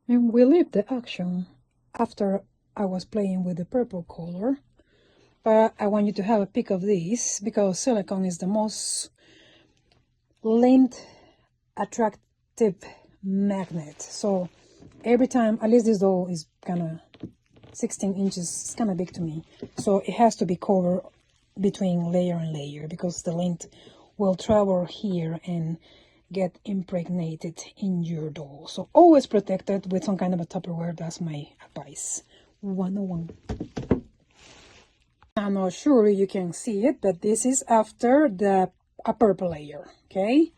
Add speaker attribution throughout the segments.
Speaker 1: And we leave the action after I was playing with the purple color. But I want you to have a pic of this because silicone is the most length attractive magnet. So every time, at least this doll is kind of 16 inches, it's kind of big to me. So it has to be covered between layer and layer because the length will travel here and get impregnated in your doll. So always protect it with some kind of a Tupperware. That's my advice. 101. I'm not sure you can see it, but this is after the purple layer, okay?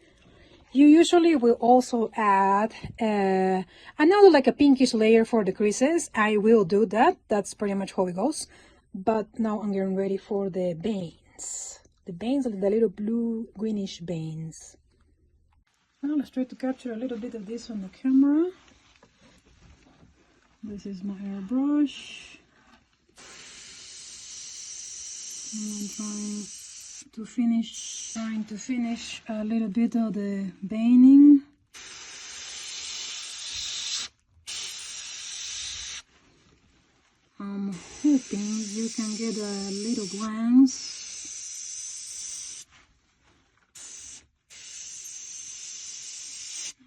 Speaker 1: You usually will also add another like a pinkish layer for the creases. I will do that. That's pretty much how it goes. But now I'm getting ready for the veins. The veins are the little blue greenish veins. Now let's try to capture a little bit of this on the camera. This is my airbrush. I'm trying to finish a little bit of the veining. I'm hoping you can get a little glance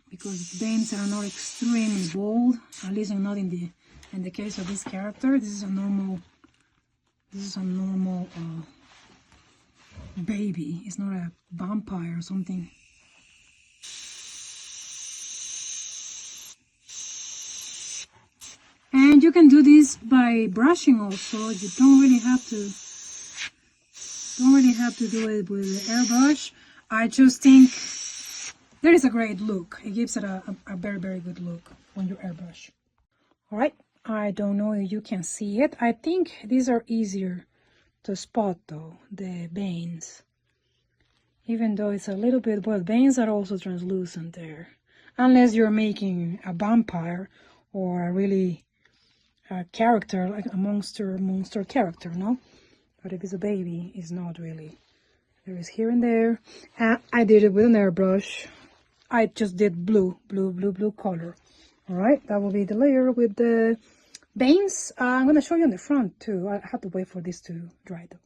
Speaker 1: because veins are not extremely bold, at least not in the case of this character. This is a normal baby. It's not a vampire or something. And you can do this by brushing also. You don't really have to do it with the airbrush. I just think there is a great look. It gives it a very, very good look when you airbrush. All right, I don't know if you can see it. I think these are easier to spot though, the veins. Even though it's a little bit, well, veins are also translucent there. Unless you're making a vampire or a really character, like a monster character, no? But if it's a baby, it's not really. There is here and there. I did it with an airbrush. I just did blue color. All right, that will be the layer with the veins. I'm going to show you on the front too. I have to wait for this to dry though.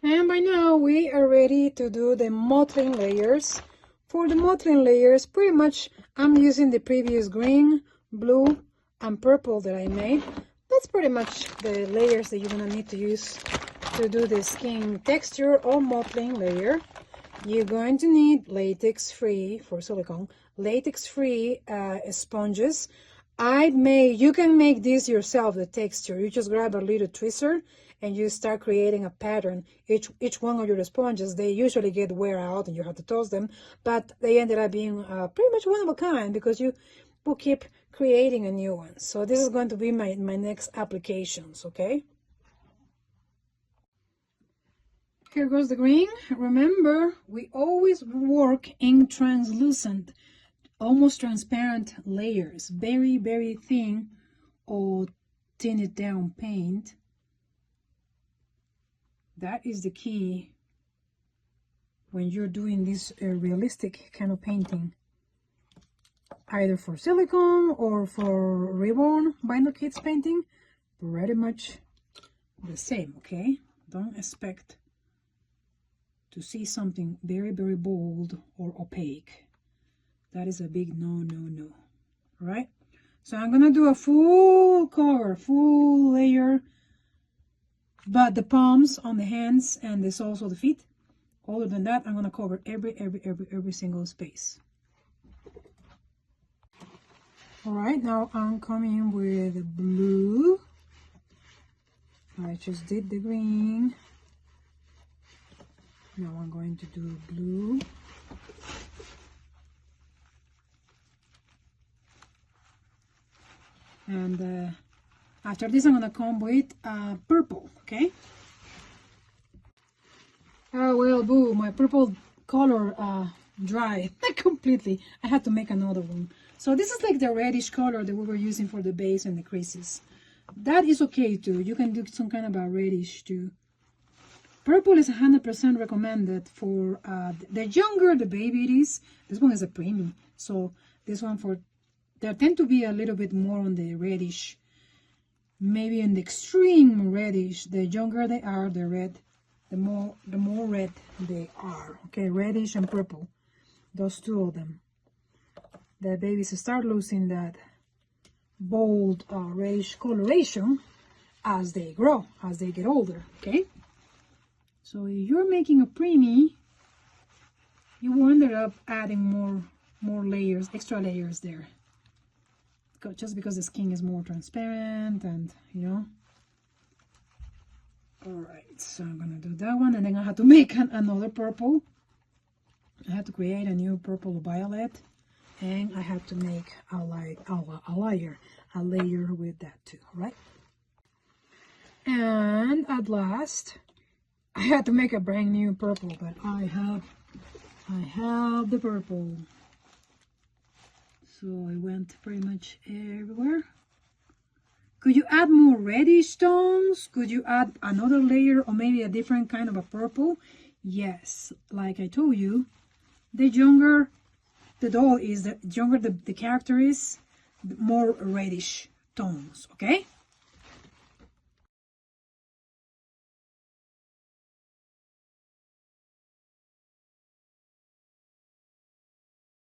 Speaker 1: And by now we are ready to do the mottling layers. For the mottling layers, pretty much I'm using the previous green, blue, and purple that I made. That's pretty much the layers that you're going to need to use to do the skin texture or mottling layer. You're going to need latex-free, for silicone, latex-free sponges. You can make this yourself, the texture. You just grab a little tweezer and you start creating a pattern. Each one of your sponges, they usually get wear out and you have to toss them, but they ended up being pretty much one of a kind because you will keep creating a new one. So this is going to be my next applications, okay? Here goes the green. Remember, we always work in translucent, almost transparent layers, very, very thin or tinted down paint. That is the key when you're doing this realistic kind of painting, either for silicone or for Reborn Binder Kids painting. Pretty much the same, okay? Don't expect to see something very, very bold or opaque. That is a big no. All right, so I'm gonna do a full cover, full layer, but the palms on the hands and this also the feet. Other than that, I'm gonna cover every single space. All right, now I'm coming with blue. I just did the green. Now I'm going to do blue. And after this, I'm going to come with purple, okay? Oh, well, boo, my purple color dried completely. I had to make another one. So this is like the reddish color that we were using for the base and the creases. That is okay too. You can do some kind of a reddish too. Purple is 100% recommended for the younger the baby it is. This one is a preemie, so this one for They tend to be a little bit more on the reddish, maybe in the extreme reddish. The younger they are, the more red they are. Okay, reddish and purple, those two of them. The babies start losing that bold reddish coloration as they grow, as they get older. Okay, so if you're making a preemie, you will end up adding more layers, extra layers there, just because the skin is more transparent, and you know. All right, so I'm gonna do that one, and then I have to make another purple. I have to create a new purple violet, and I have to make a layer with that too. All right, and at last I had to make a brand new purple, but I have the purple. So I went pretty much everywhere. Could you add more reddish tones? Could you add another layer or maybe a different kind of a purple? Yes, like I told you, the younger the doll is, the younger the character is, the more reddish tones, okay?